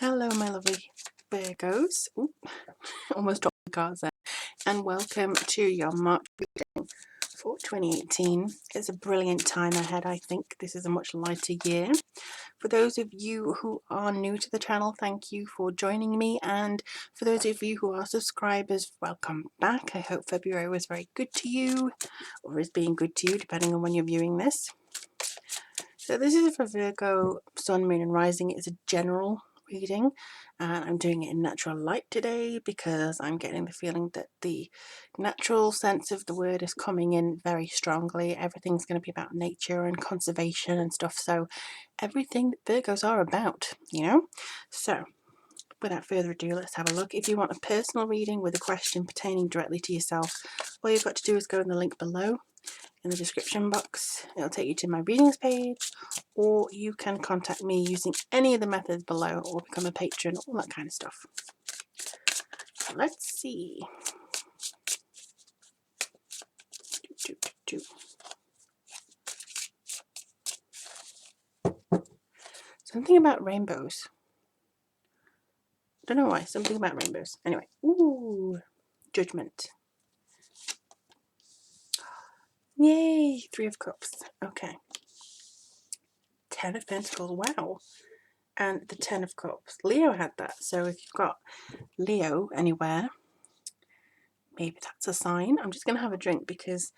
Hello, my lovely Virgos. Ooh, almost dropped the cards there. And welcome to your March reading for 2018. It's a brilliant time ahead, I think. This is a much lighter year. For those of you who are new to the channel, thank you for joining me. And for those of you who are subscribers, welcome back. I hope February was very good to you, or is being good to you, depending on when you're viewing this. So this is for Virgo, Sun, Moon and Rising. It's a general reading, and I'm doing it in natural light today because I'm getting the feeling that the natural sense of the word is coming in very strongly. Everything's going to be about nature and conservation and stuff, so everything that Virgos are about, you know. So without further ado, let's have a look. If you want a personal reading with a question pertaining directly to yourself, all you've got to do is go in the link below in the description box. It'll take you to my readings page, or you can contact me using any of the methods below, or become a patron, all that kind of stuff. So let's see. Something about rainbows. Don't know why. Something about rainbows. Anyway. Ooh. Judgment. Yay. 3 of Cups. Okay. 10 of Pentacles. Wow. And the 10 of Cups. Leo had that. So if you've got Leo anywhere, maybe that's a sign. I'm just going to have a drink because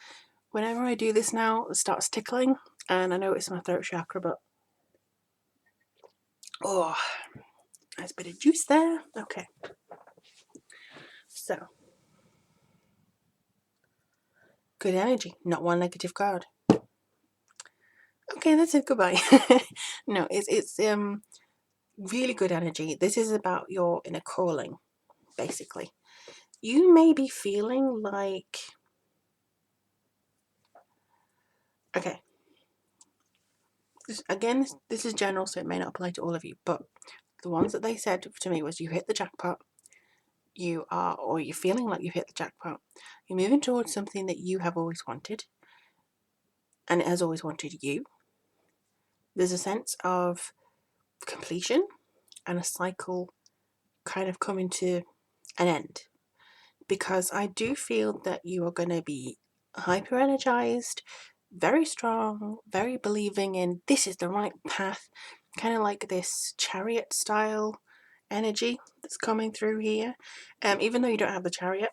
whenever I do this now, it starts tickling. And I know it's my throat chakra, but oh, nice bit of juice there. Okay. So, good energy. Not one negative card. Okay, that's it. Goodbye. No, it's really good energy. This is about your inner calling, basically. You may be feeling like, okay, this is general, so it may not apply to all of you, but the ones that they said to me was you hit the jackpot, you're feeling like you've hit the jackpot, you're moving towards something that you have always wanted, and it has always wanted you. There's a sense of completion and a cycle kind of coming to an end, because I do feel that you are going to be hyper energized, very strong, very believing in this is the right path, kind of like this chariot style energy that's coming through here. Even though you don't have the chariot,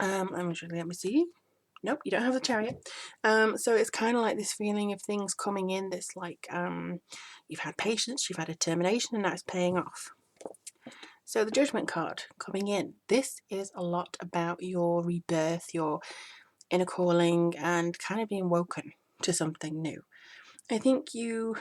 let me see. Nope, you don't have the chariot. So it's kind of like this feeling of things coming in that's like you've had patience, you've had determination, and now it's paying off. So the Judgment card coming in. This is a lot about your rebirth, your inner calling, and kind of being woken to something new. I think you...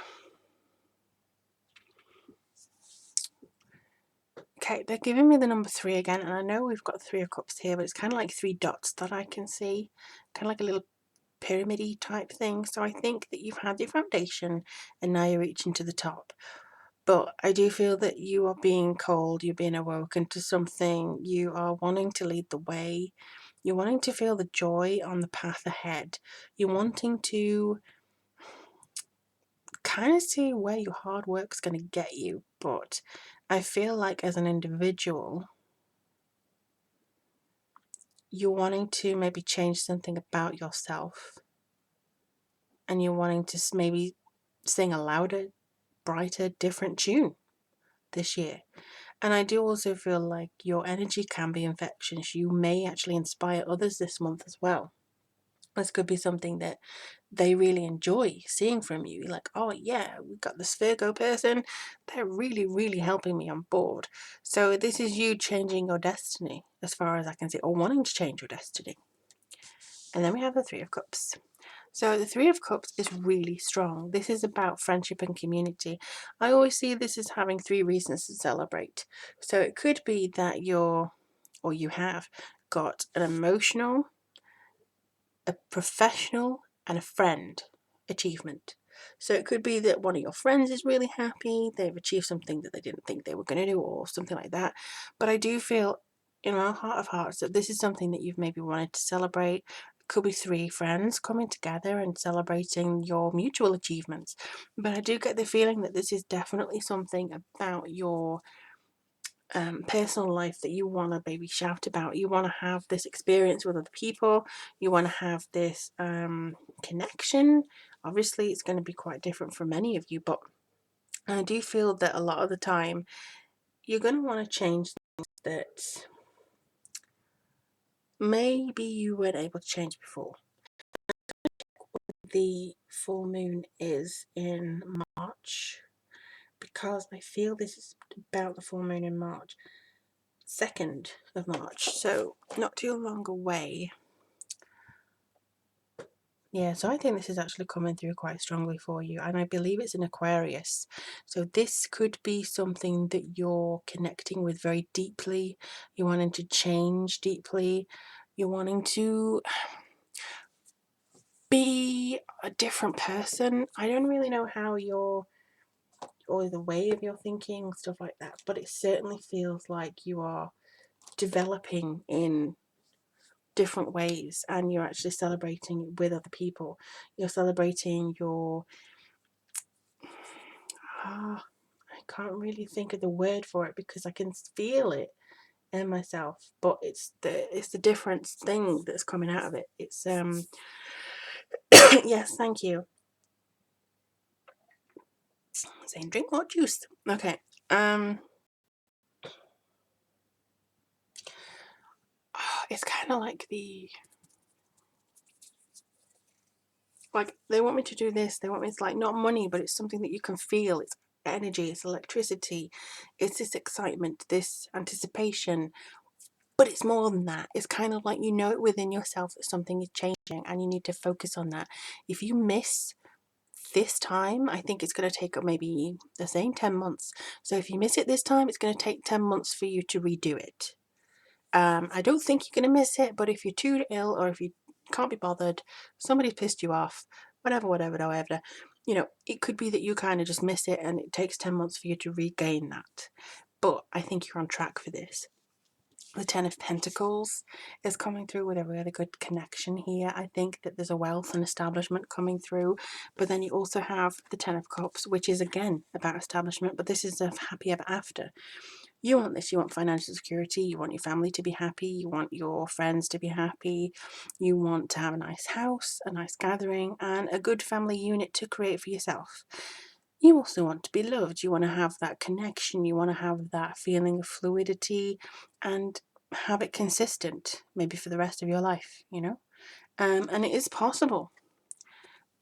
Okay, they're giving me the number 3 again, and I know we've got 3 of Cups here, but it's kind of like 3 dots that I can see. Kind of like a little pyramid-y type thing. So I think that you've had your foundation, and now you're reaching to the top. But I do feel that you are being called, you're being awoken to something, you are wanting to lead the way, you're wanting to feel the joy on the path ahead, you're wanting to kind of see where your hard work's going to get you. But I feel like as an individual, you're wanting to maybe change something about yourself, and you're wanting to maybe sing a louder, brighter, different tune this year. And I do also feel like your energy can be infectious. You may actually inspire others this month as well. This could be something that they really enjoy seeing from you. Like, oh yeah, we've got this Virgo person. They're really, really helping me on board. So this is you changing your destiny, as far as I can see, or wanting to change your destiny. And then we have the 3 of Cups. So the 3 of Cups is really strong. This is about friendship and community. I always see this as having 3 reasons to celebrate. So it could be that you have got an emotional, a professional, and a friend achievement. So it could be that one of your friends is really happy, they've achieved something that they didn't think they were going to do, or something like that. But I do feel in my heart of hearts that this is something that you've maybe wanted to celebrate. Could be three friends coming together and celebrating your mutual achievements. But I do get the feeling that this is definitely something about your personal life that you want to maybe shout about. You want to have this experience with other people. You want to have this connection. Obviously, it's going to be quite different for many of you, but I do feel that a lot of the time you're going to want to change things that maybe you weren't able to change before. The full moon is in March, because I feel this is about the full moon in March, 2nd of March, so not too long away. Yeah, so I think this is actually coming through quite strongly for you, and I believe it's in Aquarius. So this could be something that you're connecting with very deeply. You're wanting to change deeply. You're wanting to be a different person. I don't really know how you're, or the way of your thinking, stuff like that, but it certainly feels like you are developing in different ways, and you're actually celebrating with other people. You're celebrating your I can't really think of the word for it because I can feel it in myself, but it's the different thing that's coming out of it. It's yes, thank you. Saying drink more juice. Okay. It's kind of like they want me to do this, they want me, it's like not money, but it's something that you can feel. It's energy, it's electricity, it's this excitement, this anticipation, but it's more than that. It's kind of like, you know, it within yourself that something is changing and you need to focus on that. If you miss this time, I think it's going to take maybe the same 10 months. So if you miss it this time, it's going to take 10 months for you to redo it. I don't think you're going to miss it, but if you're too ill or if you can't be bothered, somebody's pissed you off, whatever, you know, it could be that you kind of just miss it and it takes 10 months for you to regain that. But I think you're on track for this. The Ten of Pentacles is coming through with a really good connection here. I think that there's a wealth and establishment coming through, but then you also have the Ten of Cups, which is again about establishment, but this is a happy ever after. You want this, you want financial security, you want your family to be happy, you want your friends to be happy, you want to have a nice house, a nice gathering, and a good family unit to create for yourself. You also want to be loved, you want to have that connection, you want to have that feeling of fluidity and have it consistent, maybe for the rest of your life, you know? And it is possible.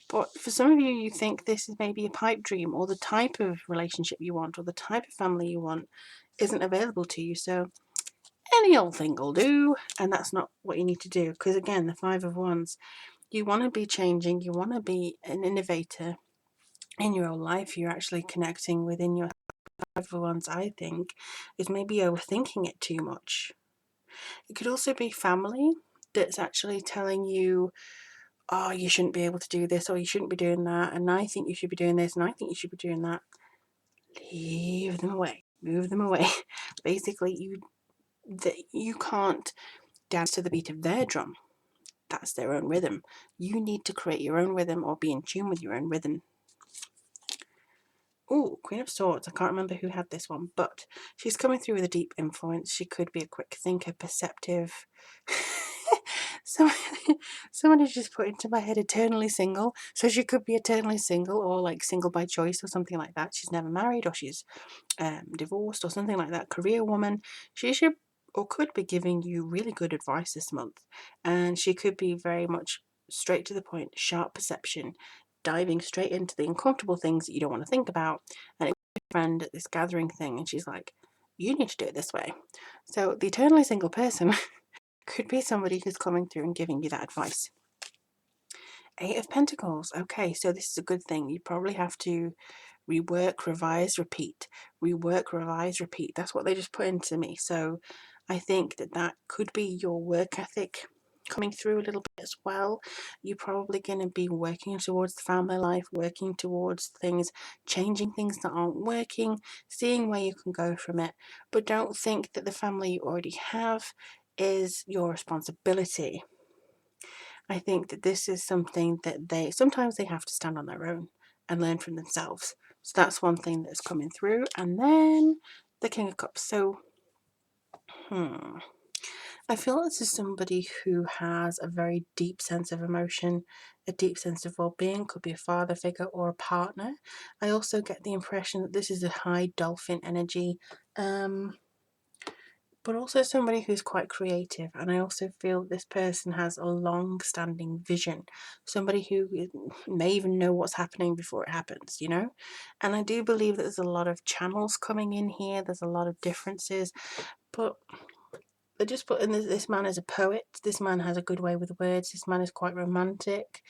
But for some of you, you think this is maybe a pipe dream, or the type of relationship you want, or the type of family you want isn't available to you. So any old thing will do, and that's not what you need to do. Because again, the Five of Wands, you want to be changing, you want to be an innovator in your own life. You're actually connecting within your Five of Wands, I think, is maybe overthinking it too much. It could also be family that's actually telling you, oh, you shouldn't be able to do this, or you shouldn't be doing that, and I think you should be doing this, and I think you should be doing that. Leave them away. Move them away. Basically, you can't dance to the beat of their drum. That's their own rhythm. You need to create your own rhythm or be in tune with your own rhythm. Oh, Queen of Swords. I can't remember who had this one, but she's coming through with a deep influence. She could be a quick thinker, perceptive. So someone has just put into my head eternally single. So she could be eternally single, or like single by choice, or something like that. She's never married, or she's divorced, or something like that. Career woman. She should or could be giving you really good advice this month, and she could be very much straight to the point, sharp perception, diving straight into the uncomfortable things that you don't want to think about. And it could be a friend at this gathering thing, and she's like, you need to do it this way. So the eternally single person could be somebody who's coming through and giving you that advice. Eight of Pentacles. Okay, so this is a good thing. You probably have to rework, revise, repeat. Rework, revise, repeat. That's what they just put into me. So I think that could be your work ethic coming through a little bit as well. You're probably going to be working towards the family life, working towards things, changing things that aren't working, seeing where you can go from it. But don't think that the family you already have is your responsibility. I think that this is something that sometimes they have to stand on their own and learn from themselves. So that's one thing that's coming through. And then the King of Cups. So, I feel this is somebody who has a very deep sense of emotion, a deep sense of well-being, could be a father figure or a partner. I also get the impression that this is a high dolphin energy, but also somebody who's quite creative. And I also feel this person has a long-standing vision, somebody who may even know what's happening before it happens, you know? And I do believe that there's a lot of channels coming in here, there's a lot of differences, but they just put in this man is a poet, this man has a good way with words, this man is quite romantic,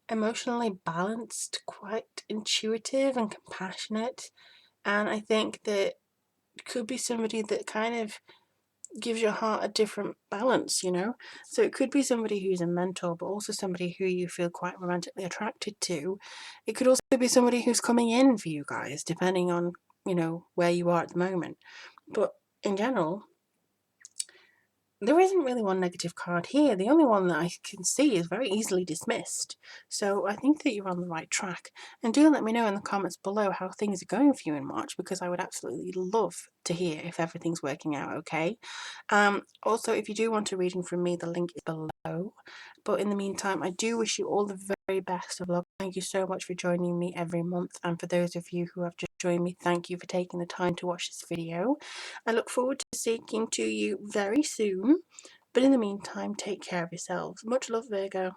emotionally balanced, quite intuitive and compassionate. And I think that could be somebody that kind of gives your heart a different balance, you know? So it could be somebody who's a mentor, but also somebody who you feel quite romantically attracted to. It could also be somebody who's coming in for you guys, depending on, you know, where you are at the moment. But in general, there isn't really one negative card here. The only one that I can see is very easily dismissed. So I think that you're on the right track. And do let me know in the comments below how things are going for you in March, because I would absolutely love to hear if everything's working out okay. Also, if you do want a reading from me, the link is below. But in the meantime, I do wish you all the very best of luck. Thank you so much for joining me every month. And for those of you who have just joined me, thank you for taking the time to watch this video. I look forward to speaking to you very soon. But in the meantime, take care of yourselves. Much love, Virgo.